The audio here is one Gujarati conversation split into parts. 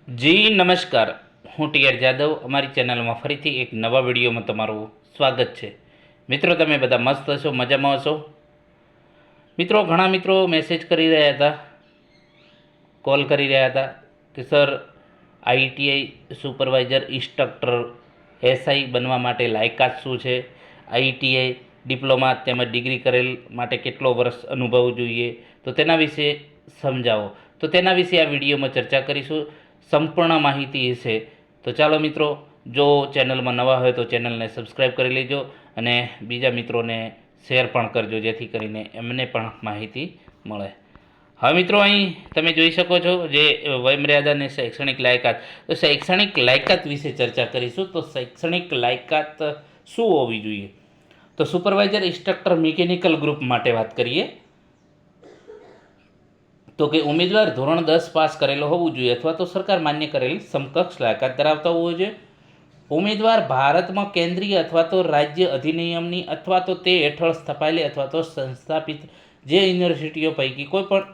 જી નમસ્કાર, હું ટીઆર જાદવ. અમારી ચેનલમાં ફરીથી એક નવા વિડીયોમાં તમારું સ્વાગત છે. મિત્રો, તમે બધા મસ્ત હશો, મજામાં હશો. મિત્રો, ઘણા મિત્રો મેસેજ કરી રહ્યા હતા, કોલ કરી રહ્યા હતા કે sir, ITI supervisor instructor SI બનવા માટે લાયકાત શું છે? આઈટીઆઈ ડિપ્લોમા તેમજ ડિગ્રી કરેલ માટે કેટલો વર્ષ અનુભવ જોઈએ? તો તેના વિશે સમજાવો. તો તેના વિશે આ વિડીયોમાં ચર્ચા કરીશું. સંપૂર્ણ માહિતી હશે. તો ચાલો મિત્રો, જો ચેનલમાં નવા હોય તો ચેનલને સબસ્ક્રાઈબ કરી લેજો અને બીજા મિત્રોને શેર પણ કરજો, જેથી કરીને એમને પણ માહિતી મળે. હવે મિત્રો, અહીં તમે જોઈ શકો છો જે વયમર્યાદા અને શૈક્ષણિક લાયકાત. તો શૈક્ષણિક લાયકાત વિશે ચર્ચા કરીશું. તો શૈક્ષણિક લાયકાત શું હોવી જોઈએ? તો સુપરવાઇઝર ઇન્સ્ટ્રક્ટર મિકેનિકલ ગ્રુપ માટે વાત કરીએ તો કે ઉમેદવાર ધોરણ 10 પાસ કરેલો હોવું જોઈએ અથવા તો સરકાર માન્ય કરેલી સમકક્ષ લાયકાત ધરાવતા હોવો જોઈએ. ઉમેદવાર ભારતમાં કેન્દ્રીય અથવા તો રાજ્ય અધિનિયમની અથવા તો તે હેઠળ સ્થપાયેલી અથવા તો સંસ્થાપિત જે યુનિવર્સિટીઓ પૈકી કોઈ પણ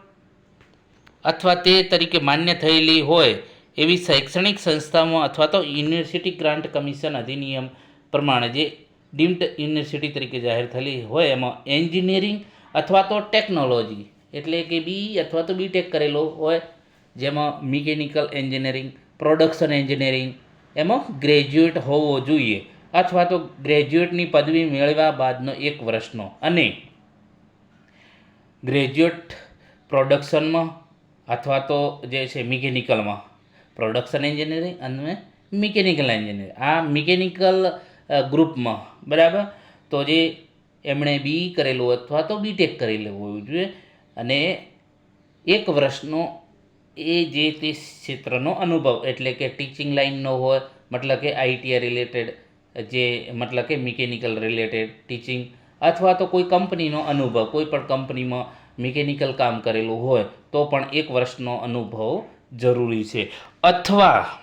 અથવા તે તરીકે માન્ય થયેલી હોય એવી શૈક્ષણિક સંસ્થામાં અથવા તો યુનિવર્સિટી ગ્રાન્ટ કમિશન અધિનિયમ પ્રમાણે જે ડીમ્ડ યુનિવર્સિટી તરીકે જાહેર થયેલી હોય એમાં એન્જિનિયરિંગ અથવા તો ટેકનોલોજી એટલે કે બી અથવા તો બીટેક કરેલો હોય, જેમાં મિકેનિકલ એન્જિનિયરિંગ, પ્રોડક્શન એન્જિનિયરિંગ એમાં ગ્રેજ્યુએટ હોવો જોઈએ અથવા તો ગ્રેજ્યુએટની પદવી મેળવ્યા બાદનો 1 વર્ષનો અને ગ્રેજ્યુએટ પ્રોડક્શનમાં અથવા તો જે છે મિકેનિકલમાં પ્રોડક્શન એન્જિનિયરિંગ અને મિકેનિકલ એન્જિનિયરિંગ આ મિકેનિકલ ગ્રુપમાં, બરાબર. તો જે એમણે બી કરેલું અથવા તો બીટેક કરેલું હોવું જોઈએ અને 1 વર્ષનો એ જે તે ક્ષેત્રનો અનુભવ એટલે કે ટીચિંગ લાઇનનો હોય, મતલબ કે આઈટીઆઈ રિલેટેડ, જે મતલબ કે મિકેનિકલ રિલેટેડ ટીચિંગ અથવા તો કોઈ કંપનીનો અનુભવ, કોઈ પણ કંપનીમાં મિકેનિકલ કામ કરેલું હોય તો પણ 1 વર્ષનો અનુભવ જરૂરી છે. અથવા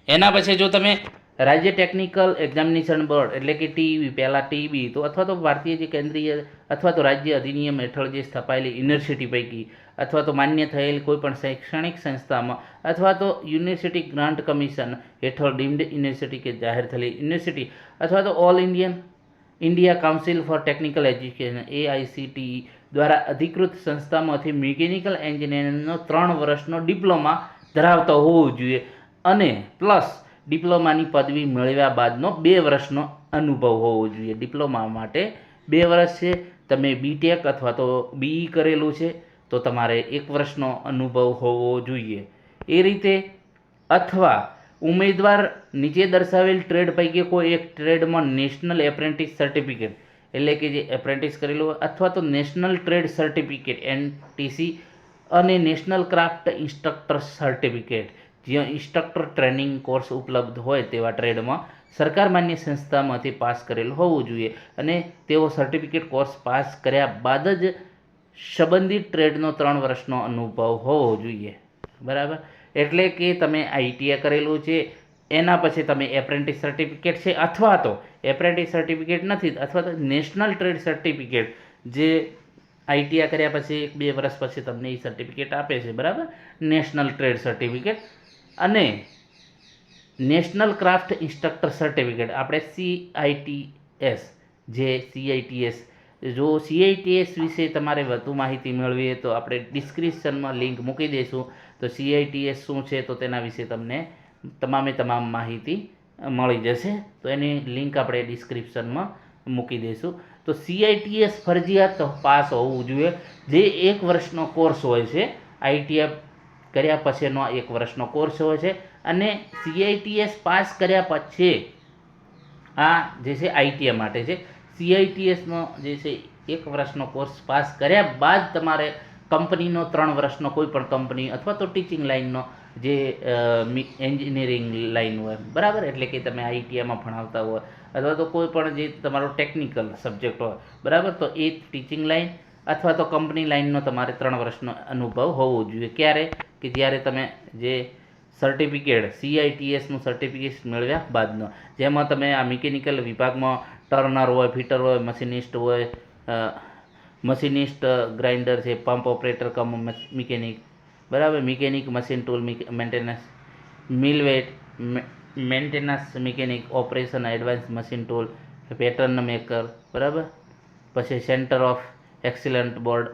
એના પછી જો તમે રાજ્ય ટેકનિકલ એક્ઝામિનેશન બોર્ડ એટલે કે ટીઈબી, પહેલાં ટીઈબી, તો અથવા તો ભારતીય જે કેન્દ્રીય અથવા તો રાજ્ય અધિનિયમ હેઠળ જે સ્થપાયેલી યુનિવર્સિટી પૈકી અથવા તો માન્ય થયેલ કોઈપણ શૈક્ષણિક સંસ્થામાં અથવા તો યુનિવર્સિટી ગ્રાન્ટ કમિશન હેઠળ ડીમ્ડ યુનિવર્સિટી કે જાહેર થયેલી યુનિવર્સિટી અથવા તો all India council four technical education AICTE દ્વારા અધિકૃત સંસ્થામાંથી મિકેનિકલ એન્જિનિયરિંગનો 3 વર્ષનો ડિપ્લોમા ધરાવતો હોવો જોઈએ અને પ્લસ ડિપ્લોમાની પદવી મેળવ્યા બાદનો 2 વર્ષનો અનુભવ હોવો જોઈએ. ડિપ્લોમા માટે 2 વર્ષ છે. તમે બીટેક અથવા તો બીઈ કરેલું છે તો તમારે 1 વર્ષનો અનુભવ હોવો જોઈએ. એ રીતે અથવા ઉમેદવાર નીચે દર્શાવેલ ટ્રેડ પૈકી કોઈ એક ટ્રેડમાં નેશનલ એપ્રેન્ટિસ સર્ટિફિકેટ એટલે કે જે એપ્રેન્ટિસ કરેલું હોય અથવા તો નેશનલ ટ્રેડ સર્ટિફિકેટ એનટીસી અને નેશનલ ક્રાફ્ટ ઇન્સ્ટ્રક્ટર સર્ટિફિકેટ જ્યાં ઇન્સ્ટ્રક્ટર ટ્રેનિંગ કોર્સ ઉપલબ્ધ હોય તેવા ટ્રેડમાં સરકાર માન્ય સંસ્થામાંથી પાસ કરેલ હોવું જોઈએ અને તેઓ સર્ટિફિકેટ કોર્સ પાસ કર્યા બાદ જ સંબંધિત ટ્રેડનો 3 વર્ષનો અનુભવ હોવો જોઈએ, બરાબર. એટલે કે તમે આઈટીઆઈ કરેલું છે, એના પછી તમે એપ્રેન્ટિસ સર્ટિફિકેટ છે અથવા તો એપ્રેન્ટિસ સર્ટિફિકેટ નથી અથવા તો નેશનલ ટ્રેડ સર્ટિફિકેટ જે આઈટીઆઈ કર્યા પછી 1-2 વર્ષ પછી તમને એ સર્ટિફિકેટ આપે છે, બરાબર. નેશનલ ટ્રેડ સર્ટિફિકેટ અને નેશનલ ક્રાફ્ટ ઇન્સ્ટ્રક્ટર સર્ટિફિકેટ આપણે સીઆઈટીએસ, જે સીઆઈટીએસ, જો સીઆઈટીએસ વિશે તમારે વધુ માહિતી મેળવી હોય તો આપણે ડિસ્ક્રિપ્શનમાં લિંક મૂકી દઈશું. તો સીઆઈટીએસ શું છે તો તેના વિશે તમને તમામ માહિતી મળી જશે. તો એની લિંક આપણે ડિસ્ક્રિપ્શનમાં મૂકી દઈશું. તો સીઆઈટીએસ ફરજિયાત પાસ હોવું જોઈએ, જે 1 વર્ષનો કોર્સ હોય છે. આઈટીઆઈ કર્યા પછીનો 1 વર્ષનો કોર્સ હોય છે અને સીઆઈટીએસ પાસ કર્યા પછી આ જે છે આઈટીઆઈ માટે છે. સીઆઈટીએસનો જે છે 1 વર્ષનો કોર્સ પાસ કર્યા બાદ તમારે કંપનીનો 3 વર્ષનો કોઈ પણ કંપની અથવા તો ટીચિંગ લાઇનનો જે એન્જિનિયરિંગ લાઇન હોય, બરાબર, એટલે કે તમે આઈટીઆઈમાં ભણાવતા હોય અથવા તો કોઈ પણ જે તમારો ટેકનિકલ સબ્જેક્ટ હોય, બરાબર, તો એ ટીચિંગ લાઇન અથવા તો કંપની લાઇનનો તમારે 3 વર્ષનો અનુભવ હોવો જોઈએ. ક્યારે? કે જ્યારે તમે જે સર્ટિફિકેટ સીઆઈટીએસનું સર્ટિફિકેટ મેળવ્યા બાદનો, જેમાં તમે આ મિકેનિકલ વિભાગમાં ટર્નર હોય, ફિટર હોય, મશીનિસ્ટ હોય, મશીનિસ્ટ, ગ્રાઇન્ડર છે, પંપ ઓપરેટર કમ મિકેનિક, બરાબર. Mechanic machine tool maintenance, millwright maintenance mechanic, operation advance machine tool, pattern maker, બરાબર. પછી centre of excellent board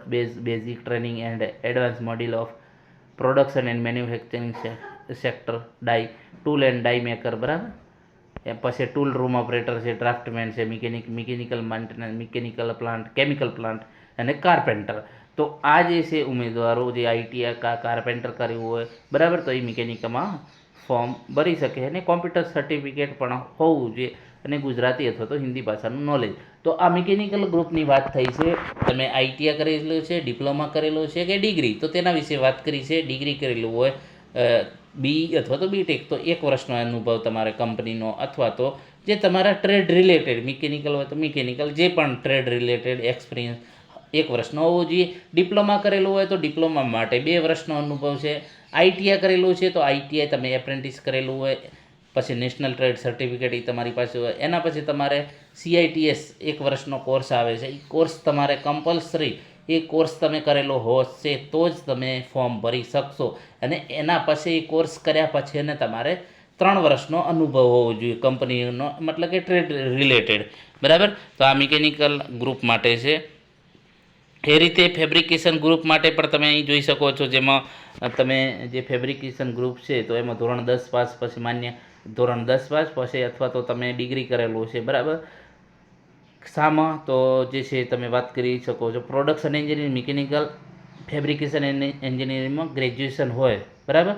basic training and advance module of production and manufacturing sector, die tool and die maker, બરાબર. પછી ટૂલ રૂમ ઓપરેટર છે, ડ્રાફ્ટમેન છે, mechanical maintenance, mechanical plant, chemical plant અને કાર્પેન્ટર. તો આ જે છે ઉમેદવારો જે આઈટીઆઈ કાર્પેન્ટર કર્યું હોય, બરાબર, તો એ મિકેનિકમાં ફોર્મ ભરી શકે અને કોમ્પ્યુટર સર્ટિફિકેટ પણ હોવું જોઈએ અને ગુજરાતી અથવા તો હિન્દી ભાષાનું નોલેજ. તો આ મિકેનિકલ ગ્રુપની વાત થઈ છે. તમે આઈટીઆઈ કરેલું છે, ડિપ્લોમા કરેલું છે કે ડિગ્રી, તો તેના વિશે વાત કરી છે. ડિગ્રી કરેલું હોય બી અથવા તો બીટેક, તો 1 વર્ષનો અનુભવ તમારે કંપનીનો અથવા તો જે તમારા ટ્રેડ રિલેટેડ મિકેનિકલ હોય તો મિકેનિકલ જે પણ ટ્રેડ રિલેટેડ એક્સપિરિયન્સ 1 વર્ષનો હોવો જોઈએ. ડિપ્લોમા કરેલું હોય તો ડિપ્લોમા માટે 2 વર્ષનો અનુભવ છે. આઈટીઆઈ કરેલું છે તો આઈટીઆઈ તમે એપ્રેન્ટિસ કરેલું હોય, પછી નેશનલ ટ્રેડ સર્ટિફિકેટ એ તમારી પાસે હોય. એના પછી તમારે CITS 1 વર્ષનો કોર્સ આવે છે. એ કોર્સ તમારે કમ્પલસરી એ કોર્સ તમે કરેલો હશે તો જ તમે ફોર્મ ભરી શકશો. અને એના પછી એ કોર્સ કર્યા પછી એને તમારે 3 વર્ષનો અનુભવ હોવો જોઈએ કંપનીનો, મતલબ કે ટ્રેડ રિલેટેડ, બરાબર. તો આ મિકેનિકલ ગ્રુપ માટે છે. એ રીતે ફેબ્રિકેશન ગ્રુપ માટે પણ તમે અહીં જોઈ શકો છો, જેમાં તમે જે ફેબ્રિકેશન ગ્રુપ છે તો એમાં ધોરણ 10 પાસ, પછી માન્ય ધોરણ 10 પાસ પછી અથવા તો તમે ડિગ્રી કરેલું છે, બરાબર. શામાં તો જે છે તમે વાત કરી શકો છો પ્રોડક્શન એન્જિનિયરિંગ, મિકેનિકલ ફેબ્રિકેશન એન્જિનિયરિંગમાં ગ્રેજ્યુએશન હોય, બરાબર,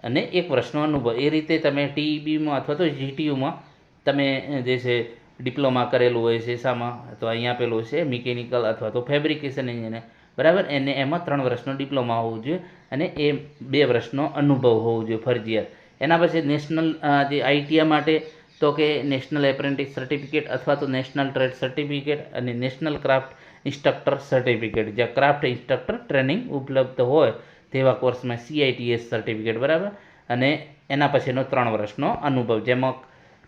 અને 1 વર્ષનો અનુભવ. એ રીતે તમે ટીઈબીમાં અથવા તો જીટીયુમાં તમે જે છે ડિપ્લોમા કરેલું હોય છે. શામાં તો અહીં આપેલું છે મિકેનિકલ અથવા તો ફેબ્રિકેશન એન્જિનિયર, બરાબર. એને એમાં 3 વર્ષનો ડિપ્લોમા હોવું જોઈએ અને એ 2 વર્ષનો અનુભવ હોવો જોઈએ ફરજિયાત. એના પછી નેશનલ જે આઈટીઆઈ માટે તો કે નેશનલ એપ્રેન્ટિસ સર્ટિફિકેટ અથવા તો નેશનલ ટ્રેડ સર્ટિફિકેટ અને નેશનલ ક્રાફ્ટ ઇન્સ્ટ્રક્ટર સર્ટિફિકેટ, જ્યાં ક્રાફ્ટ ઇન્સ્ટ્રક્ટર ટ્રેનિંગ ઉપલબ્ધ હોય તેવા કોર્સમાં CITS સર્ટિફિકેટ, બરાબર. અને એના પછીનો 3 વર્ષનો અનુભવ, જેમાં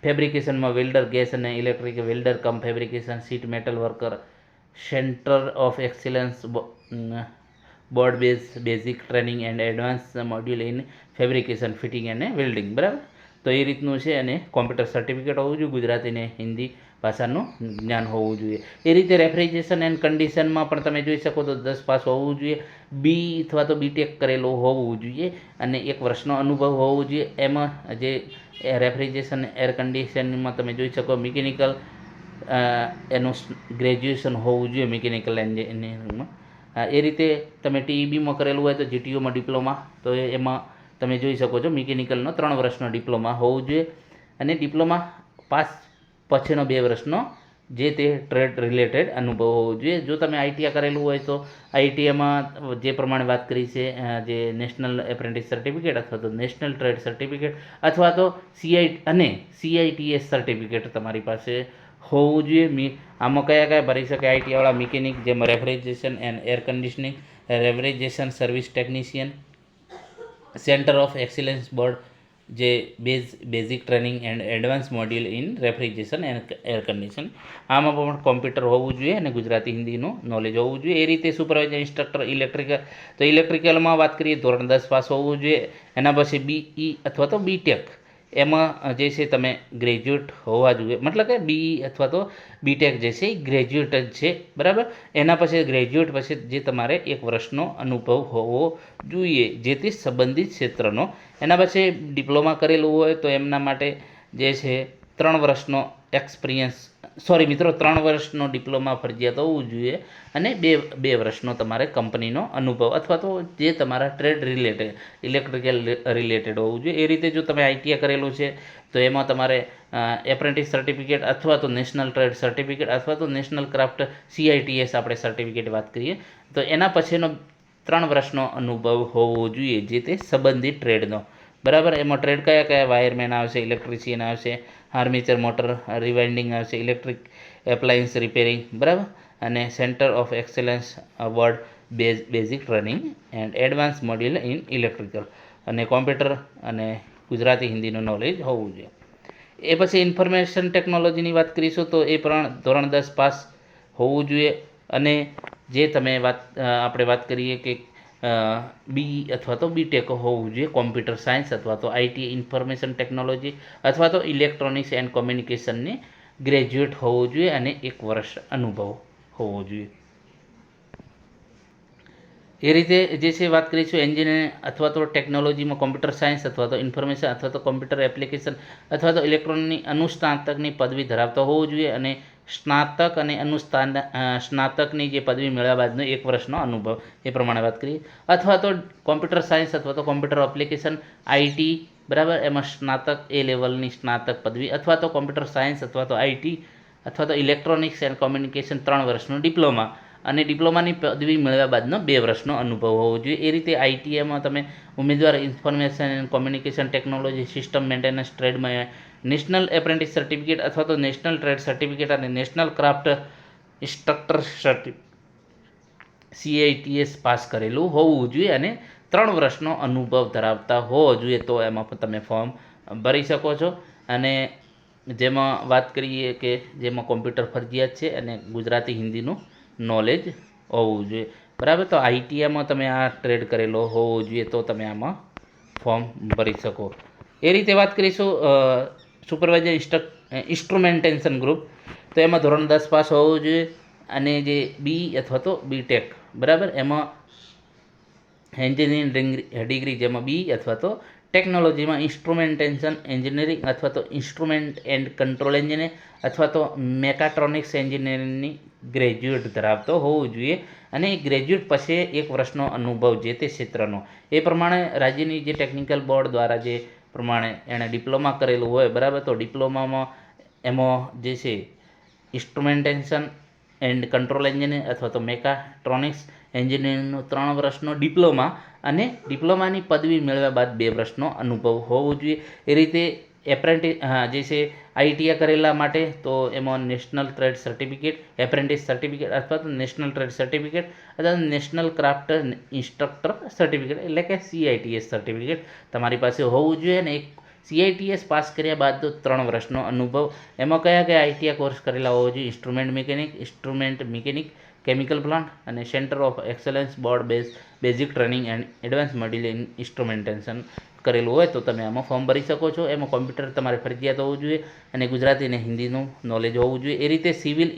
ફેબ્રિકેશનમાં વેલ્ડર, ગેસ અને electric welder cum fabrication, sheet metal worker, centre of excellence board basic training and advance module in fabrication, fitting અને વેલ્ડિંગ, બરાબર. તો એ રીતનું છે. અને કોમ્પ્યુટર સર્ટિફિકેટ હોવું જોઈએ, ગુજરાતી અને હિન્દી ભાષાનું જ્ઞાન હોવું જોઈએ. એ રીતે રેફ્રિજરેશન એન્ડ કન્ડિશનમાં પણ તમે જોઈ શકો તો 10 પાસ હોવું જોઈએ, બી અથવા તો બીટેક કરેલું હોવું જોઈએ અને 1 વર્ષનો અનુભવ હોવો જોઈએ. એમાં જે રેફ્રિજરેશન એર કન્ડિશનમાં તમે જોઈ શકો મિકેનિકલ એનું ગ્રેજ્યુએશન હોવું જોઈએ મિકેનિકલ એન્જિનિયરિંગમાં. એ રીતે તમે ટીઈબીમાં કરેલું હોય તો જીટીયુમાં ડિપ્લોમા, તો એમાં તમે જોઈ શકો છો મિકેનિકલનો 3 વર્ષનો ડિપ્લોમા હોવું જોઈએ અને ડિપ્લોમા પાસ પછીનો 2 વર્ષનો જે તે ટ્રેડ રિલેટેડ અનુભવ હોવો જોઈએ. જો તમે આઈટીઆઈ કરેલું હોય તો આઈટીઆઈમાં જે પ્રમાણે વાત કરી છે જે નેશનલ એપ્રેન્ટિસ સર્ટિફિકેટ અથવા તો નેશનલ ટ્રેડ સર્ટિફિકેટ અથવા તો CITS સર્ટિફિકેટ તમારી પાસે હોવું જોઈએ. આમાં કયા કયા ભરી શકે આઈટીઆઈવાળા? મિકેનિક, જેમાં refrigeration and air conditioning, refrigeration service technician, centre of excellence board જે basic training and advance module in refrigeration and air condition. આમાં પણ કોમ્પ્યુટર હોવું જોઈએ અને ગુજરાતી હિન્દીનું નોલેજ હોવું જોઈએ. એ રીતે સુપરવાઇઝર ઇન્સ્ટ્રક્ટર ઇલેક્ટ્રિકલ, તો ઇલેક્ટ્રિકલમાં વાત કરીએ ધોરણ 10 પાસ હોવું જોઈએ. એના પછી BE અથવા તો બીટેક, એમાં જે છે તમે ગ્રેજ્યુએટ હોવા જોઈએ, મતલબ કે BE અથવા તો બીટેક જે છે એ ગ્રેજ્યુએટ જ છે, બરાબર. એના પછી ગ્રેજ્યુએટ પછી જે તમારે 1 વર્ષનો અનુભવ હોવો જોઈએ જે તે સંબંધિત ક્ષેત્રનો. એના પછી ડિપ્લોમા કરેલું હોય તો એમના માટે જે છે 3 વર્ષનો એક્સપિરિયન્સ, સોરી મિત્રો, 3 વર્ષનો ડિપ્લોમા ફરજિયાત હોવું જોઈએ અને 2 વર્ષનો તમારે કંપનીનો અનુભવ અથવા તો જે તમારા ટ્રેડ રિલેટેડ ઇલેક્ટ્રિકલ રિલેટેડ હોવું જોઈએ. એ રીતે જો તમે આઈટીઆઈ કરેલું છે તો એમાં તમારે એપ્રેન્ટિસ સર્ટિફિકેટ અથવા તો નેશનલ ટ્રેડ સર્ટિફિકેટ અથવા તો નેશનલ ક્રાફ્ટ CITS આપણે સર્ટિફિકેટ વાત કરીએ તો એના પછીનો 3 વર્ષનો અનુભવ હોવો જોઈએ જે તે સંબંધિત ટ્રેડનો, બરાબર. એમાં ટ્રેડ કયા કયા? વાયરમેન આવશે, ઇલેક્ટ્રિશિયન આવશે, આર્મેચર મોટર રિવાઇન્ડિંગ આવશે, ઇલેક્ટ્રિક એપ્લાયન્સ રિપેરિંગ, બરાબર. અને centre of excellence word basic training and advance module in electrical અને કોમ્પ્યુટર અને ગુજરાતી હિન્દીનું નોલેજ હોવું જોઈએ. એ પછી ઇન્ફોર્મેશન ટેકનોલોજીની વાત કરીશું તો એ પણ ધોરણ 10 પાસ હોવું જોઈએ. અને જે તમે આપણે વાત કરીએ કે બી અથવા તો બીટેક હોવું જોઈએ, કોમ્પ્યુટર સાયન્સ અથવા તો આઈટી ઇન્ફોર્મેશન ટેકનોલોજી અથવા તો ઇલેક્ટ્રોનિક્સ એન્ડ કોમ્યુનિકેશનની ગ્રેજ્યુએટ હોવું જોઈએ અને 1 વર્ષ અનુભવ હોવો જોઈએ. એ રીતે જે છે વાત કરીશું એન્જિનિયરિંગ અથવા તો ટેકનોલોજીમાં કોમ્પ્યુટર સાયન્સ અથવા તો ઇન્ફોર્મેશન અથવા તો કોમ્પ્યુટર એપ્લિકેશન અથવા તો ઇલેક્ટ્રોનિકની અનુસ્નાતકની પદવી ધરાવતો હોવો જોઈએ અને સ્નાતક અને સ્નાતકની જે પદવી મેળવ્યા બાદનો 1 વર્ષનો અનુભવ એ પ્રમાણે વાત કરીએ. અથવા તો કોમ્પ્યુટર સાયન્સ અથવા તો કોમ્પ્યુટર એપ્લિકેશન આઈટી, બરાબર, એમાં સ્નાતક એ લેવલની સ્નાતક પદવી અથવા તો કોમ્પ્યુટર સાયન્સ અથવા તો આઈટી અથવા તો ઇલેક્ટ્રોનિક્સ એન્ડ કોમ્યુનિકેશન 3 વર્ષનું ડિપ્લોમા અને ડિપ્લોમાની પદવી મેળવ્યા બાદનો 2 વર્ષનો અનુભવ હોવો જોઈએ. એ રીતે આઈટીઆઈમાં તમે ઉમેદવાર information and communication technology system maintenance ટ્રેડમાં નેશનલ એપ્રેન્ટિસ સર્ટિફિકેટ અથવા તો નેશનલ ટ્રેડ સર્ટિફિકેટ અને national craft instructor CITS pass કરેલું હોવું જોઈએ અને 3 વર્ષનો અનુભવ ધરાવતા હોવો જોઈએ, તો એમાં પણ તમે ફોર્મ ભરી શકો છો. અને જેમાં વાત કરીએ કે જેમાં કોમ્પ્યુટર ફરજિયાત છે અને ગુજરાતી હિન્દીનું નોલેજ હોવું જોઈએ, બરાબર. તો આઈટીઆઈમાં તમે આ ટ્રેડ કરેલો હોવો જોઈએ તો તમે આમાં ફોર્મ ભરી શકો. એ રીતે વાત કરીશું સુપરવાઇઝર ઇન્સ્ટ્રુમેન્ટેશન ગ્રુપ, તો એમાં ધોરણ 10 પાસ હોવું જોઈએ અને જે બી અથવા તો બીટેક, બરાબર, એમાં એન્જિનિયરિંગ ડિગ્રી જેમાં બી અથવા તો ટેકનોલોજીમાં ઇન્સ્ટ્રુમેન્ટેશન એન્જિનિયરિંગ અથવા તો ઇન્સ્ટ્રુમેન્ટ એન્ડ કંટ્રોલ એન્જિનિયર અથવા તો મેકાટ્રોનિક્સ એન્જિનિયરિંગની ગ્રેજ્યુએટ ધરાવતો હોવું જોઈએ અને ગ્રેજ્યુએટ પછી 1 વર્ષનો અનુભવ જે તે ક્ષેત્રનો. એ પ્રમાણે રાજ્યની જે ટેકનિકલ બોર્ડ દ્વારા જે પ્રમાણે એણે ડિપ્લોમા કરેલું હોય, બરાબર, તો ડિપ્લોમામાં એમાં જે છે ઇન્સ્ટ્રુમેન્ટેશન એન્ડ કંટ્રોલ એન્જિનિયર અથવા તો મેકાટ્રોનિક્સ એન્જિનિયરિંગનો 3 વર્ષનો ડિપ્લોમા અને ડિપ્લોમાની પદવી મેળવ્યા બાદ 2 વર્ષનો અનુભવ હોવો જોઈએ. એ રીતે એપ્રેન્ટિસ જે છે આઈટીઆઈ કરેલા માટે તો એમાં national trade certificate, apprentice certificate અથવા તો નેશનલ ટ્રેડ સર્ટિફિકેટ અથવા નેશનલ ક્રાફ્ટ ઇન્સ્ટ્રક્ટર સર્ટિફિકેટ એટલે કે CITS સર્ટિફિકેટ તમારી પાસે હોવું જોઈએ અને એક CITS પાસ કર્યા બાદ તો 3 વર્ષનો અનુભવ. એમાં કયા કયા આઈટીઆઈ કોર્સ કરેલા હોવો જોઈએ? ઇન્સ્ટ્રુમેન્ટ મિકેનિક, કેમિકલ પ્લાન્ટ અને centre of excellence board basic training and advance module in instrumentation કરેલું હોય તો તમે આમાં ફોર્મ ભરી શકો છો. એમાં કોમ્પ્યુટર તમારે ફરજિયાત હોવું જોઈએ અને ગુજરાતી અને હિન્દીનું નોલેજ હોવું જોઈએ. એ રીતે સિવિલ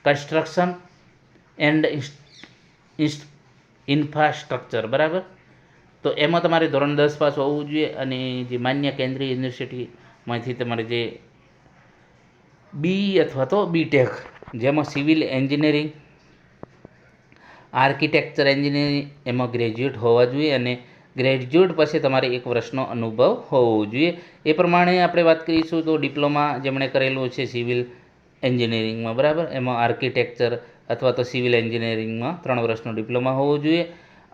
કન્સ્ટ્રક્શન એન્ડ ઇન્ફ્રાસ્ટ્રક્ચર, બરાબર, તો એમાં તમારે ધોરણ 10 પાસ હોવું જોઈએ અને જે માન્ય કેન્દ્રીય યુનિવર્સિટીમાંથી તમારે જે બી અથવા તો બીટેક જેમાં સિવિલ એન્જિનિયરિંગ, આર્કિટેક્ચર એન્જિનિયરિંગ એમાં ગ્રેજ્યુએટ હોવા જોઈએ અને ગ્રેજ્યુએટ પછી તમારે 1 વર્ષનો અનુભવ હોવો જોઈએ. એ પ્રમાણે આપણે વાત કરીશું તો ડિપ્લોમા જેમણે કરેલું છે સિવિલ એન્જિનિયરિંગમાં, બરાબર, એમાં આર્કિટેક્ચર અથવા તો સિવિલ એન્જિનિયરિંગમાં 3 વર્ષનો ડિપ્લોમા હોવો જોઈએ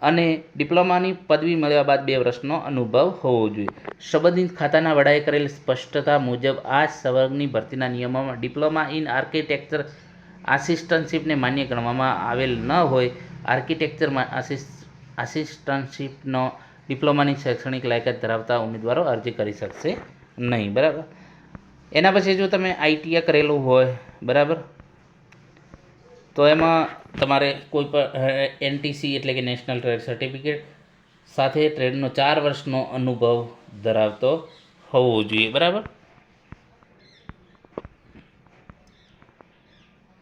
અને ડિપ્લોમાની પદવી મળ્યા બાદ 2 વર્ષનો અનુભવ હોવો જોઈએ. સંબંધિત ખાતાના વડાએ કરેલ સ્પષ્ટતા મુજબ આ સંવર્ગની ભરતીના નિયમોમાં ડિપ્લોમા ઇન આર્કિટેક્ચર આસિસ્ટન્ટશીપને માન્ય ગણવામાં આવેલ ન હોય. આર્કિટેક્ચરમાં આસિસ્ટન્ટશીપનો ડિપ્લોમાની શૈક્ષણિક લાયકાત ધરાવતા ઉમેદવારો અરજી કરી શકશે નહીં, બરાબર. એના પછી જો તમે આઈટીઆઈ કરેલું હોય, બરાબર, તો એમાં તમારે કોઈ પણ NTC એટલે કે નેશનલ ટ્રેડ સર્ટિફિકેટ સાથે ટ્રેડનો 4 વર્ષનો અનુભવ ધરાવતો હોવો જોઈએ, બરાબર.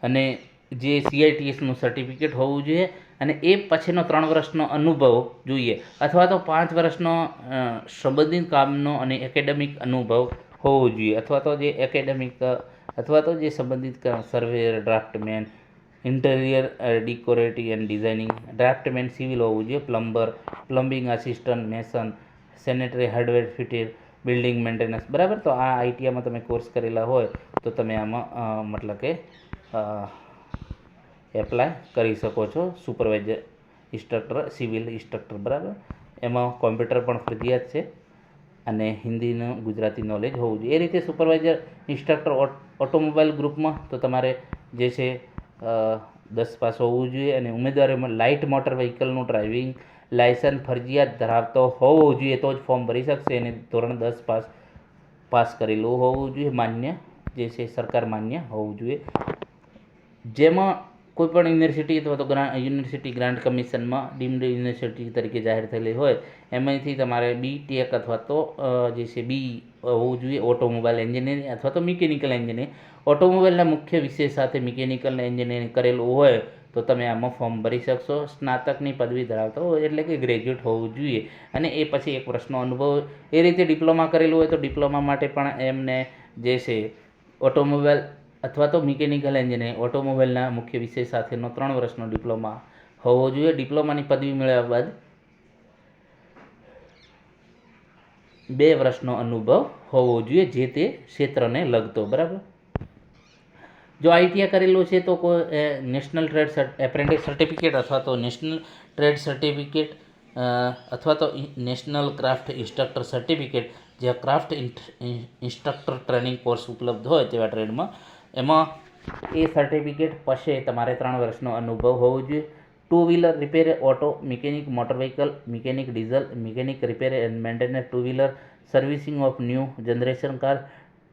અને જે CITSનું સર્ટિફિકેટ હોવું જોઈએ અને એ પછીનો 3 વર્ષનો અનુભવ જોઈએ અથવા તો 5 વર્ષનો સંબંધિત કામનો અને એકેડેમિક અનુભવ હોવો જોઈએ અથવા તો જે એકેડેમિક અથવા તો જે સંબંધિત surveyor, draughtsman, interior decorative and designing, draughtsman civil હોવું જોઈએ, plumbing assistant, Mason, sanitary hardware fitter, building maintenance, બરાબર. તો આ આઈટીઆઈમાં તમે કોર્સ કરેલા હોય તો તમે આમાં મતલબ કે એપ્લાય કરી શકો છો. સુપરવાઇઝર ઇન્સ્ટ્રક્ટર, સિવિલ ઇન્સ્ટ્રક્ટર, બરાબર, એમાં કોમ્પ્યુટર પણ ફરજિયાત છે અને હિન્દીનું ગુજરાતી નોલેજ હોવું જોઈએ. એ રીતે સુપરવાઇઝર ઇન્સ્ટ્રક્ટર ઓટોમોબાઈલ ગ્રુપમાં તો તમારે જે છે 10 પાસ હોવું જોઈએ અને ઉમેદવારોમાં લાઇટ મોટર વ્હીકલનું ડ્રાઇવિંગ લાયસન્સ ફરજિયાત ધરાવતો હોવો જોઈએ તો જ ફોર્મ ભરી શકશે અને ધોરણ 10 પાસ કરેલું હોવું જોઈએ, માન્ય જે છે સરકાર માન્ય હોવું જોઈએ. જેમાં કોઈપણ યુનિવર્સિટી અથવા તો યુનિવર્સિટી ગ્રાન્ટ કમિશનમાં ડીમ્ડ યુનિવર્સિટી તરીકે જાહેર થયેલી હોય એમાંથી તમારે BTech અથવા તો જે છે બી હોવું જોઈએ, ઓટોમોબાઈલ એન્જિનિયરિંગ અથવા તો મિકેનિકલ એન્જિનિયરિંગ. ઓટોમોબાઈલના મુખ્ય વિષય સાથે મિકેનિકલ એન્જિનિયરિંગ કરેલું હોય તો તમે આમાં ફોર્મ ભરી શકશો. સ્નાતકની પદવી ધરાવતો હોય એટલે કે ગ્રેજ્યુએટ હોવું જોઈએ. અને એ પછી 1 વર્ષનો અનુભવ. એ રીતે ડિપ્લોમા કરેલું હોય તો ડિપ્લોમા માટે પણ એમને જે છે ઓટોમોબાઈલ અથવા તો મિકેનિકલ એન્જિનિયરિંગ ઓટોમોબાઈલના મુખ્ય વિષય સાથેનો 3 વર્ષનો ડિપ્લોમા હોવો જોઈએ. ડિપ્લોમાની પદવી મેળવ્યા બાદ 2 વર્ષનો અનુભવ હોવો જોઈએ જે તે ક્ષેત્રને લગતો. બરાબર. જો ITI કરેલું છે તો કોઈ નેશનલ ટ્રેડ એપ્રેન્ટિસ સર્ટિફિકેટ અથવા તો નેશનલ ટ્રેડ સર્ટિફિકેટ અથવા તો નેશનલ ક્રાફ્ટ ઇન્સ્ટ્રક્ટર સર્ટિફિકેટ, જે ક્રાફ્ટ ઇન્સ્ટ્રક્ટર ટ્રેનિંગ કોર્સ ઉપલબ્ધ હોય તેવા ટ્રેડમાં, એમાં એ સર્ટિફિકેટ પછી તમારે 3 વર્ષનો અનુભવ હોવો જોઈએ. 2 wheeler repair, auto mechanic, motor vehicle mechanic, diesel mechanic, repair and maintenance, 2 wheeler servicing of new generation car,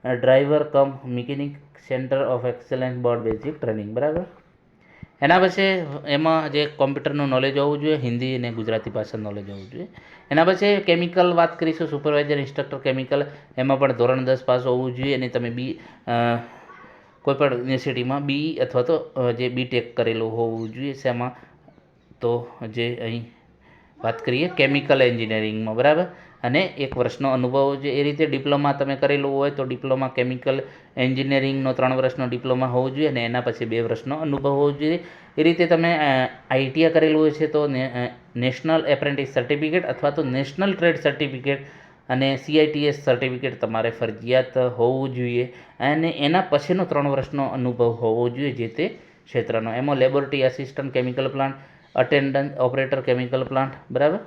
driver come mechanic, centre of excellence board basic training. બરાબર. એના પછી એમાં જે કોમ્પ્યુટરનું નોલેજ હોવું જોઈએ, હિન્દી અને ગુજરાતી ભાષા નોલેજ હોવું જોઈએ. એના પછી કેમિકલ વાત કરીશું, સુપરવાઇઝર ઇન્સ્ટ્રક્ટર કેમિકલ, એમાં પણ ધોરણ 10 પાસ હોવું જોઈએ. અને તમે કોઈપણ યુનિવર્સિટીમાં BE અથવા તો જે BTech કરેલું હોવું જોઈએ. શેમાં? તો જે અહીં વાત કરીએ કેમિકલ એન્જિનિયરિંગમાં. બરાબર. અને 1 વર્ષનો અનુભવ હોવો જોઈએ. એ રીતે ડિપ્લોમા તમે કરેલું હોય તો ડિપ્લોમા કેમિકલ એન્જિનિયરિંગનો 3 વર્ષનો ડિપ્લોમા હોવો જોઈએ અને એના પછી 2 વર્ષનો અનુભવ હોવો જોઈએ. એ રીતે તમે ITI કરેલું હોય છે તો નેશનલ એપ્રેન્ટિસ સર્ટિફિકેટ અથવા તો નેશનલ ટ્રેડ સર્ટિફિકેટ અને CITS સર્ટિફિકેટ તમારે ફરજિયાત હોવું જોઈએ. અને એના પછીનો 3 વર્ષનો અનુભવ હોવો જોઈએ જે તે ક્ષેત્રનો. એમાં laboratory assistant chemical plant, attendant operator chemical plant. બરાબર.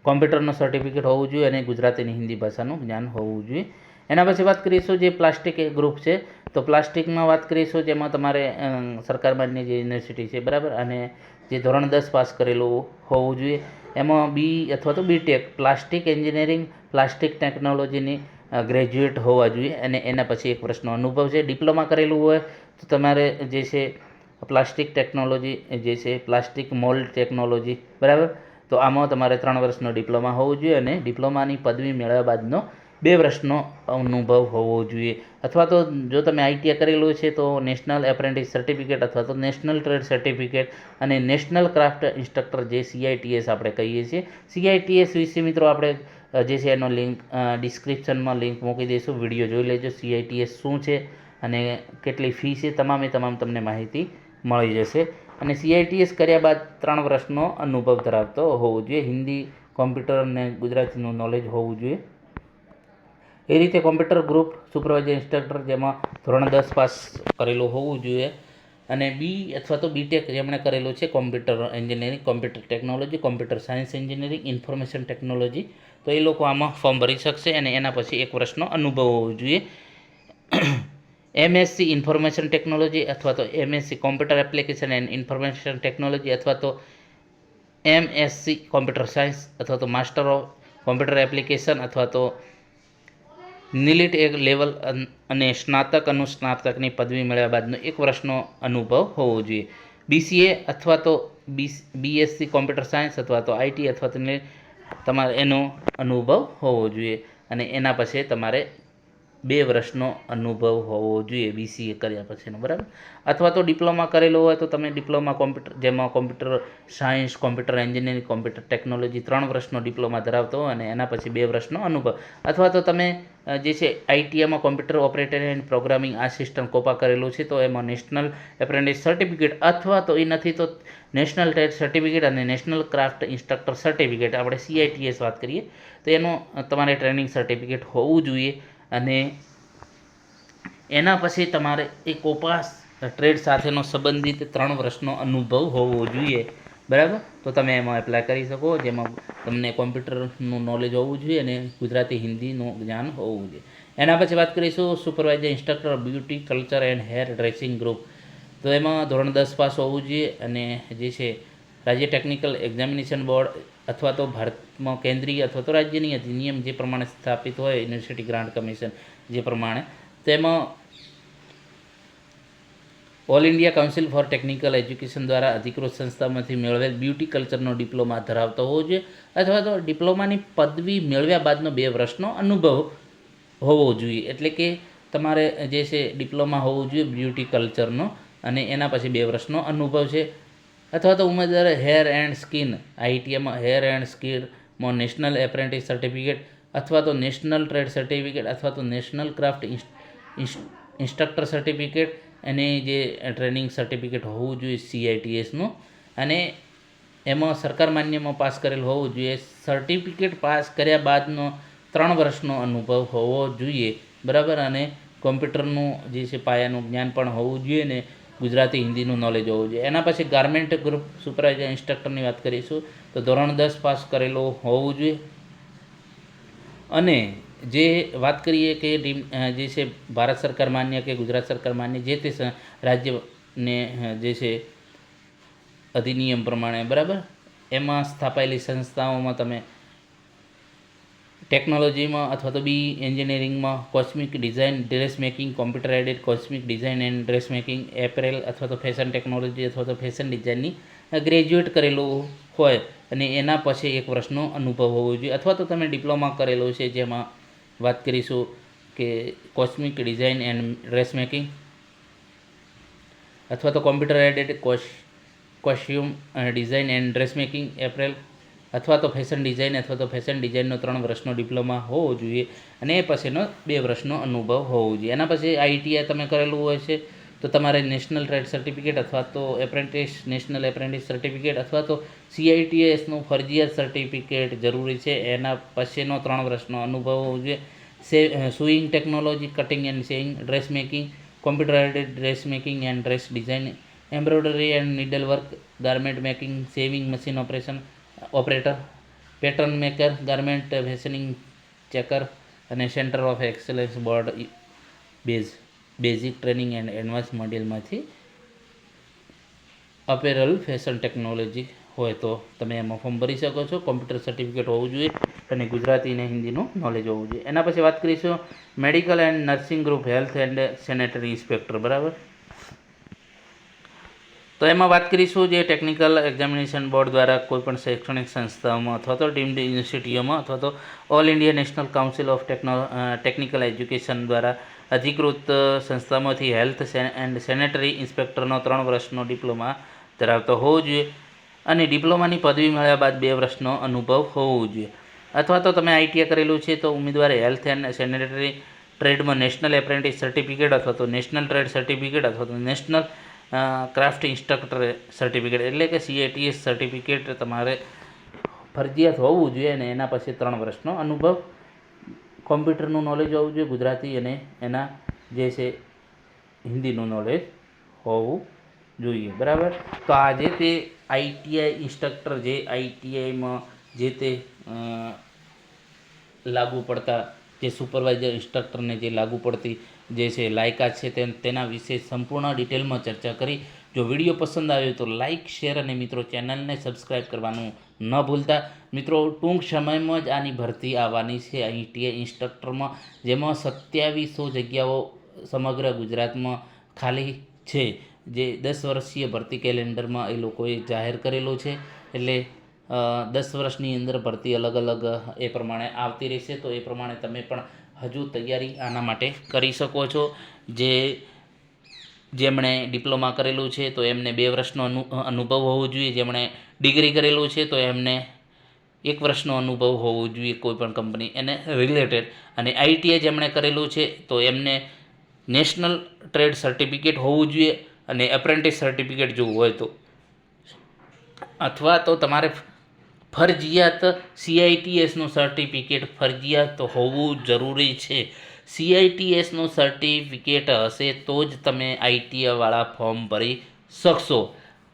કોમ્પ્યુટરનું સર્ટિફિકેટ હોવું જોઈએ અને ગુજરાતી અને હિન્દી ભાષાનું જ્ઞાન હોવું જોઈએ. એના પછી વાત કરીશું જે પ્લાસ્ટિક ગ્રુપ છે તો પ્લાસ્ટિકમાં વાત કરીશું જેમાં તમારે સરકાર માન્ય જે યુનિવર્સિટી છે. બરાબર. અને જે ધોરણ 10 પાસ કરેલું હોવું જોઈએ. એમાં BE અથવા તો BTech પ્લાસ્ટિક એન્જિનિયરિંગ, પ્લાસ્ટિક ટેકનોલોજીની ગ્રેજ્યુએટ હોવા જોઈએ અને એના પછી 1 વર્ષનો અનુભવ છે. ડિપ્લોમા કરેલું હોય તો તમારે જે છે પ્લાસ્ટિક ટેકનોલોજી જે છે પ્લાસ્ટિક મોલ્ડ ટેકનોલોજી. બરાબર. તો આમાં તમારે 3 વર્ષનો ડિપ્લોમા હોવું જોઈએ અને ડિપ્લોમાની પદવી મેળવ્યા બાદનો 2 વર્ષનો અનુભવ હોવો જોઈએ. અથવા તો જો તમે ITI કરેલું છે તો નેશનલ એપ્રેન્ટિસ સર્ટિફિકેટ અથવા તો નેશનલ ટ્રેડ સર્ટિફિકેટ અને નેશનલ ક્રાફ્ટ ઇન્સ્ટ્રક્ટર જે CITS આપણે કહીએ છીએ. CITS વિશે મિત્રો આપણે જે છે એનો લિંક ડિસ્ક્રિપ્શનમાં લિંક મૂકી દઈશું. વિડીયો જોઈ લેજો CITS શું છે અને કેટલી ફી છે, તમામ તમને માહિતી મળી જશે. અને CITS કર્યા બાદ 3 વર્ષનો અનુભવ ધરાવતો હોવો જોઈએ. હિન્દી, કોમ્પ્યુટર અને ગુજરાતીનું નોલેજ હોવું જોઈએ. એ રીતે કોમ્પ્યુટર ગ્રુપ સુપરવાઇઝર ઇન્સ્ટ્રક્ટર જેમાં ધોરણ 10 પાસ કરેલું હોવું જોઈએ અને BE અથવા તો BTech જેમણે કરેલું છે computer engineering, computer technology, computer science engineering, information technology, તો એ લોકો આમાં ફોર્મ ભરી શકશે અને એના પછી 1 વર્ષનો અનુભવ હોવો જોઈએ. MSc ઇન્ફોર્મેશન ટેકનોલોજી અથવા તો MSc computer application and information technology અથવા તો MSc કોમ્પ્યુટર સાયન્સ અથવા તો માસ્ટર ઓફ કોમ્પ્યુટર એપ્લિકેશન અથવા તો નીલિટ એક લેવલ અને સ્નાતક અનુસ્નાતકની પદવી મેળવ્યા બાદનો 1 વર્ષનો અનુભવ હોવો જોઈએ. BCA અથવા તો BSc કોમ્પ્યુટર સાયન્સ અથવા તો IT અથવા તો તમારે એનો અનુભવ હોવો જોઈએ અને એના પછી તમારે 2 વર્ષનો અનુભવ હોવો જોઈએ BCA કર્યા પછીનો. બરાબર. અથવા તો ડિપ્લોમા કરેલો હોય તો તમે ડિપ્લોમા કોમ્પ્યુટર જેમાં computer science, computer engineering, computer technology 3 વર્ષનો ડિપ્લોમા ધરાવતો હોય અને એના પછી 2 વર્ષનો અનુભવ. અથવા તો તમે જે છે ITIમાં computer operator and programming assistant COPA કરેલું છે તો એમાં નેશનલ એપ્રેન્ટિસ સર્ટિફિકેટ અથવા તો એ નથી તો નેશનલ ટ્રેડ સર્ટિફિકેટ અને નેશનલ ક્રાફ્ટ ઇન્સ્ટ્રક્ટર સર્ટિફિકેટ, આપણે CITS વાત કરીએ તો એનું તમારે ટ્રેનિંગ સર્ટિફિકેટ હોવું જોઈએ. અને એના પછી તમારે એ કોપા ટ્રેડ સાથેનો સંબંધિત 3 વર્ષનો અનુભવ હોવો જોઈએ. બરાબર. તો તમે એમાં એપ્લાય કરી શકો જેમાં તમને કોમ્પ્યુટરનું નોલેજ હોવું જોઈએ અને ગુજરાતી હિન્દીનું જ્ઞાન હોવું જોઈએ. એના પછી વાત કરીશું supervisor instructor beauty culture and hair dressing group, તો એમાં ધોરણ 10 પાસ હોવું જોઈએ અને જે છે રાજ્ય ટેકનિકલ એક્ઝામિનેશન બોર્ડ અથવા તો ભારતમાં કેન્દ્રીય અથવા તો રાજ્યની અધિનિયમ જે પ્રમાણે સ્થાપિત હોય યુનિવર્સિટી ગ્રાન્ટ કમિશન જે પ્રમાણે તેમાં all India council four technical education દ્વારા અધિકૃત સંસ્થામાંથી મેળવેલ બ્યુટી કલ્ચરનો ડિપ્લોમા ધરાવતો હોવો જોઈએ, અથવા તો ડિપ્લોમાની પદવી મેળવ્યા બાદનો 2 વર્ષનો અનુભવ હોવો જોઈએ. એટલે કે તમારે જે છે ડિપ્લોમા હોવું જોઈએ બ્યુટી કલ્ચરનો, અને એના પછી 2 વર્ષનો અનુભવ છે. અથવા તો ઉમેદવારે હેર એન્ડ સ્કિન આઈટીઆઈમાં હેર એન્ડ સ્કિનમાં નેશનલ એપ્રેન્ટિસ સર્ટિફિકેટ અથવા તો નેશનલ ટ્રેડ સર્ટિફિકેટ અથવા તો નેશનલ ક્રાફ્ટ ઇન્સ્ટ્રક્ટર સર્ટિફિકેટ અને જે ટ્રેનિંગ સર્ટિફિકેટ હોવું જોઈએ CITSનું, અને એમાં સરકાર માન્યમાં પાસ કરેલ હોવું જોઈએ. સર્ટિફિકેટ પાસ કર્યા બાદનો 3 વર્ષનો અનુભવ હોવો જોઈએ, બરાબર. અને કોમ્પ્યુટરનું જે છે પાયાનું જ્ઞાન પણ હોવું જોઈએ ને ગુજરાતી હિન્દીનું નોલેજ હોવું જોઈએ. એના પછી ગાર્મેન્ટ ગ્રુપ સુપરવાઇઝર ઇન્સ્ટ્રક્ટરની વાત કરીશું તો ધોરણ 10 પાસ કરેલું હોવું જોઈએ. અને જે વાત કરીએ કે જે છે ભારત સરકાર માન્ય કે ગુજરાત સરકાર માન્ય જે તે રાજ્યને જે છે અધિનિયમ પ્રમાણે, બરાબર, એમાં સ્થાપાયેલી સંસ્થાઓમાં તમે ટેકનોલોજીમાં અથવા તો એન્જિનિયરિંગમાં cosmic design dress making, computer added cosmic design and dress making, apparel અથવા તો ફેશન ટેકનોલોજી અથવા તો ફેશન ડિઝાઇનની ગ્રેજ્યુએટ કરેલું હોય અને એના પછી 1 વર્ષનો અનુભવ હોવો જોઈએ. અથવા તો તમે ડિપ્લોમા કરેલો છે, જેમાં વાત કરીશું કે cosmic design and dress making અથવા તો computer added costume design and dress making, apparel અથવા તો ફેશન ડિઝાઇન અથવા તો ફેશન ડિઝાઇનનો 3 વર્ષનો ડિપ્લોમા હોવો જોઈએ, અને એ પછીનો 2 વર્ષનો અનુભવ હોવો જોઈએ. એના પછી ITI તમે કરેલું હોય છે તો તમારે નેશનલ ટ્રેડ સર્ટિફિકેટ અથવા તો નેશનલ એપ્રેન્ટિસ સર્ટિફિકેટ અથવા તો CITSનું ફરજિયાત સર્ટિફિકેટ જરૂરી છે. એના પછીનો 3 વર્ષનો અનુભવ હોવો જોઈએ. Sewing technology, cutting and sewing, dress making, computer aided dress making and dress design, embroidery and needle work, garment making, sewing machine operator, pattern maker, garment fashioning checker અને centre of excellence board basic training and advance મોડ્યુલમાંથી અપેરલ ફેશન ટેકનોલોજી હોય તો તમે એમાં ફોર્મ ભરી શકો છો. કોમ્પ્યુટર સર્ટિફિકેટ હોવું જોઈએ અને ગુજરાતી અને હિન્દીનું નોલેજ હોવું જોઈએ. એના પછી વાત કરીશું medical and nursing group health and sanitary inspector, બરાબર. તો એમાં વાત કરીશું જે ટેકનિકલ એક્ઝામિનેશન બોર્ડ દ્વારા કોઈપણ શૈક્ષણિક સંસ્થાઓમાં અથવા તો ડીમ્ડ યુનિવર્સિટીઓમાં અથવા તો all India national council of technical education દ્વારા અધિકૃત સંસ્થામાંથી હેલ્થ એન્ડ સેનેટરી ઇન્સ્પેક્ટરનો 3 વર્ષનો ડિપ્લોમા ધરાવતો હોવો જોઈએ, અને ડિપ્લોમાની પદવી મળ્યા બાદ 2 વર્ષનો અનુભવ હોવો જોઈએ. અથવા તો તમે ITI કરેલું છે તો ઉમેદવારે હેલ્થ એન્ડ સેનેટરી ટ્રેડમાં નેશનલ એપ્રેન્ટિસ સર્ટિફિકેટ અથવા તો નેશનલ ટ્રેડ સર્ટિફિકેટ અથવા તો નેશનલ ક્રાફ્ટ ઇન્સ્ટ્રક્ટર સર્ટિફિકેટ એટલે કે CITS સર્ટિફિકેટ તમારે ફરજિયાત હોવું જોઈએ, અને એના પછી 3 વર્ષનો અનુભવ. કોમ્પ્યુટરનું નોલેજ હોવું જોઈએ, ગુજરાતી અને એના જે છે હિન્દીનું નોલેજ હોવું જોઈએ, બરાબર. તો આ જે તે ITI ઇન્સ્ટ્રક્ટર જે ITIમાં જે તે લાગુ પડતા જે સુપરવાઇઝર ઇન્સ્ટ્રક્ટરને જે લાગુ પડતી જે છે લાયકાત છે તેના વિશે સંપૂર્ણ ડિટેલમાં ચર્ચા કરી. જો વિડીયો પસંદ આવ્યો તો લાઇક, શેર અને મિત્રો ચેનલને સબસ્ક્રાઈબ કરવાનું ન ભૂલતા. મિત્રો ટૂંક સમયમાં જ આની ભરતી આવવાની છે ITI ઇન્સ્ટ્રક્ટરમાં, જેમાં 2700 જગ્યાઓ સમગ્ર ગુજરાતમાં ખાલી છે, જે 10 વર્ષીય ભરતી કેલેન્ડરમાં એ લોકોએ જાહેર કરેલો છે. એટલે 10 વર્ષની અંદર ભરતી અલગ અલગ એ પ્રમાણે આવતી રહેશે, તો એ પ્રમાણે તમે પણ હજુ તૈયારી આના માટે કરી શકો છો. જેમણે ડિપ્લોમા કરેલું છે તો એમને 2 વર્ષનો અનુભવ હોવો જોઈએ. જેમણે ડિગ્રી કરેલું છે તો એમને 1 વર્ષનો અનુભવ હોવો જોઈએ કોઈપણ કંપની એને રિલેટેડ. અને ITI જેમણે કરેલું છે તો એમને નેશનલ ટ્રેડ સર્ટિફિકેટ હોવું જોઈએ, અને એપ્રેન્ટિસ સર્ટિફિકેટ જોવું હોય તો, અથવા તો તમારે ફરજિયાત CITSનું સર્ટિફિકેટ ફરજિયાત હોવું જરૂરી છે. CITSનું સર્ટિફિકેટ હશે તો જ તમે ITIવાળા ફોર્મ ભરી શકશો.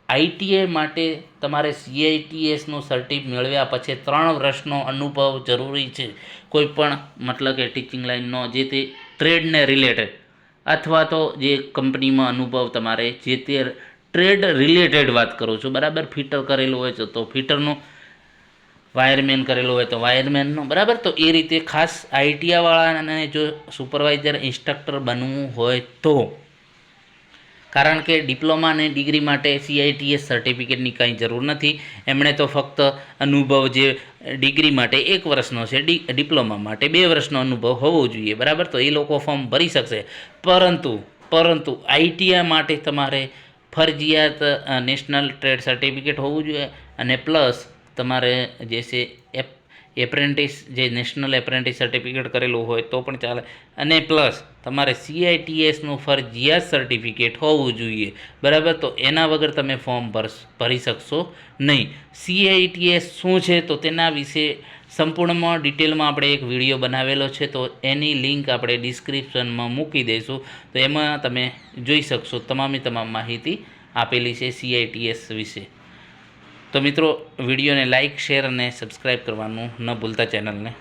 ITI માટે તમારે CITSનું સર્ટિફિકેટ મેળવ્યા પછી 3 વર્ષનો અનુભવ જરૂરી છે. કોઈ પણ મતલબ કે ટીચિંગ લાઇનનો જે તે ટ્રેડને રિલેટેડ, અથવા તો જે કંપનીમાં અનુભવ તમારે જે તે ટ્રેડ રિલેટેડ વાત કરું છું, બરાબર. ફિટર કરેલું હોય છે તો ફિટરનું, વાયરમેન કરેલું હોય તો વાયરમેનનું, બરાબર. તો એ રીતે ખાસ ITIવાળાને જો સુપરવાઇઝર ઇન્સ્ટ્રક્ટર બનવું હોય તો કારણ કે ડિપ્લોમા અને ડિગ્રી માટે CITS સર્ટિફિકેટની કંઈ જરૂર નથી. એમણે તો ફક્ત અનુભવ જે ડિગ્રી માટે 1 વર્ષનો છે, ડિપ્લોમા માટે 2 વર્ષનો અનુભવ હોવો જોઈએ, બરાબર. તો એ લોકો ફોર્મ ભરી શકશે. પરંતુ ITI માટે તમારે ફરજિયાત નેશનલ ટ્રેડ સર્ટિફિકેટ હોવું જોઈએ, અને પ્લસ તમારે જે છે એપ્રેન્ટિસ જે નેશનલ એપ્રેન્ટિસ સર્ટિફિકેટ કરેલું હોય તો પણ ચાલે, અને પ્લસ તમારે CITSનું ફરજિયાત સર્ટિફિકેટ હોવું જોઈએ, બરાબર. તો એના વગર તમે ફોર્મ ભરી શકશો નહીં. CITS શું છે તો તેના વિશે સંપૂર્ણમાં ડિટેલમાં આપણે એક વિડીયો બનાવેલો છે, તો એની લિંક આપણે ડિસ્ક્રિપ્શનમાં મૂકી દઈશું. તો એમાં તમે જોઈ શકશો તમામ માહિતી આપેલી છે CITS વિશે. તો મિત્રો, વિડીયોને લાઇક, શેર અને સબસ્ક્રાઈબ કરવાનું ન ભૂલતા ચેનલને.